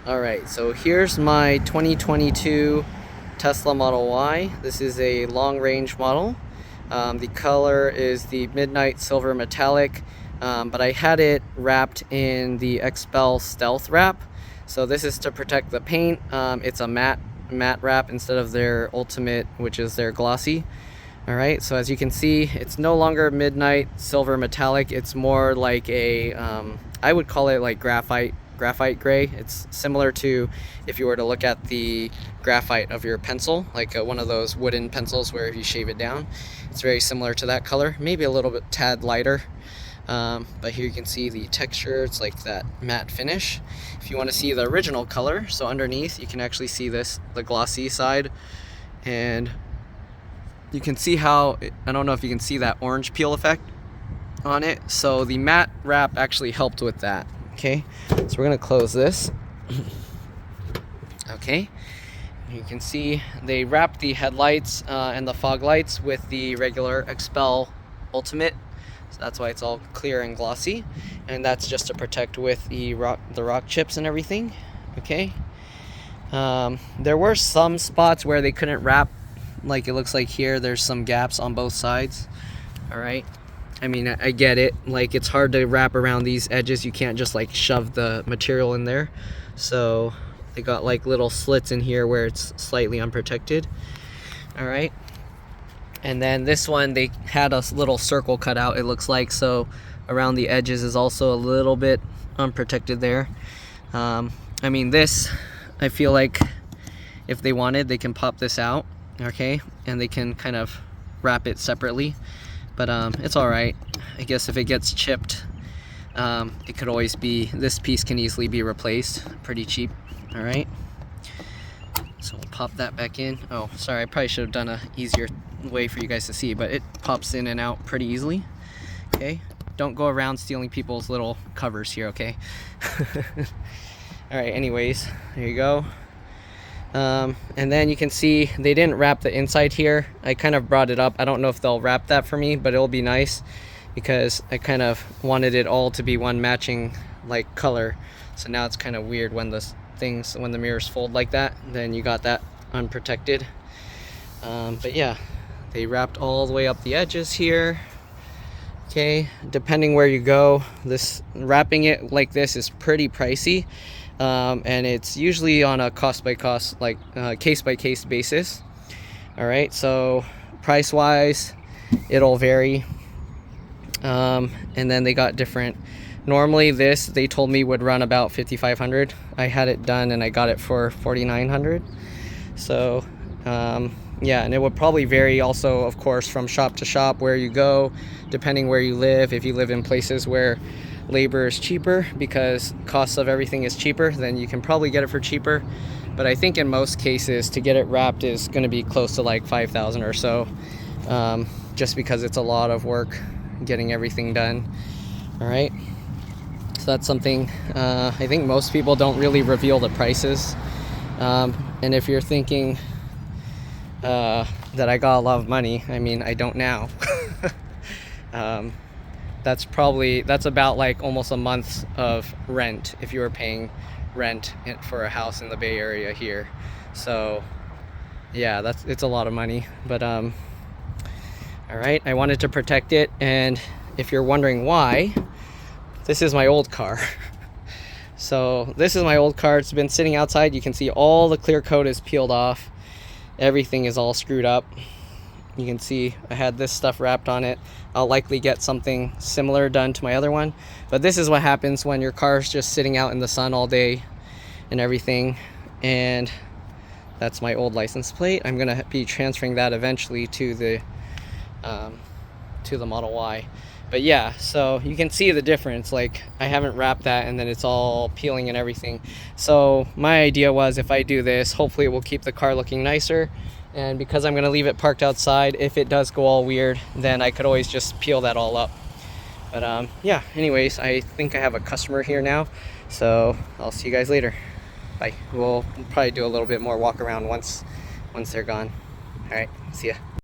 Alright, so here's my 2022 Tesla Model Y. This is a long-range model. The color is the Midnight Silver Metallic, but I had it wrapped in the Xpel Stealth Wrap. So this is to protect the paint. It's a matte wrap instead of their Ultimate, which is their glossy. Alright, so as you can see, it's no longer Midnight Silver Metallic. It's more like a, I would call it like graphite gray. It's similar to if you were to look at the graphite of your pencil, like one of those wooden pencils where you shave it down. It's very similar to that color, maybe a little bit tad lighter. But here you can see the texture. It's like that matte finish. If you want to see the original color, so underneath you can actually see this, the glossy side, and you can see how, I don't know if you can see that orange peel effect on it. So the matte wrap actually helped with that. Okay, so we're gonna close this. Okay, you can see they wrapped the headlights and the fog lights with the regular Xpel Ultimate, so that's why it's all clear and glossy, and that's just to protect with the rock chips and everything. Okay, there were some spots where they couldn't wrap, like it looks like here there's some gaps on both sides. All right, I mean, I get it, like it's hard to wrap around these edges. You can't just like shove the material in there, so they got like little slits in here where it's slightly unprotected. All right, and then this one they had a little circle cut out, it looks like, so around the edges is also a little bit unprotected there. I mean, this, I feel like if they wanted, they can pop this out, okay, and they can kind of wrap it separately. But it's all right. I guess if it gets chipped, it could always be, this piece can easily be replaced pretty cheap. All right, so we'll pop that back in. Oh, sorry, I probably should have done a easier way for you guys to see, but it pops in and out pretty easily. Okay, don't go around stealing people's little covers here, okay? All right, anyways, there you go. And then you can see they didn't wrap the inside here. I kind of brought it up. I don't know if they'll wrap that for me, but it'll be nice because I kind of wanted it all to be one matching like color. So now it's kind of weird when when the mirrors fold like that, then you got that unprotected. But yeah, they wrapped all the way up the edges here. Okay, depending where you go, this wrapping it like this is pretty pricey. And it's usually on a cost by cost, like case by case basis. All right, so price wise it'll vary, and then they got different. Normally this, they told me, would run about $5,500. I had it done and I got it for $4,900. So yeah, and it would probably vary also, of course, from shop to shop where you go, depending where you live. If you live in places where labor is cheaper because cost of everything is cheaper, then you can probably get it for cheaper. But I think in most cases to get it wrapped is going to be close to like $5,000 or so, just because it's a lot of work getting everything done. All right, so that's something I think most people don't really reveal the prices, and if you're thinking that I got a lot of money, I mean, I don't now. That's about like almost a month of rent if you were paying rent for a house in the Bay Area here. So yeah, it's a lot of money. But all right, I wanted to protect it, and if you're wondering why, this is my old car. So this is my old car. It's been sitting outside. You can see all the clear coat is peeled off. Everything is all screwed up. You can see I had this stuff wrapped on it. I'll likely get something similar done to my other one. But this is what happens when your car's just sitting out in the sun all day and everything. And that's my old license plate. I'm gonna be transferring that eventually to the Model Y. But yeah, so you can see the difference. Like, I haven't wrapped that and then it's all peeling and everything. So my idea was, if I do this, hopefully it will keep the car looking nicer. And because I'm going to leave it parked outside, if it does go all weird, then I could always just peel that all up. But yeah, anyways, I think I have a customer here now, so I'll see you guys later. Bye. We'll probably do a little bit more walk around once they're gone. All right, see ya.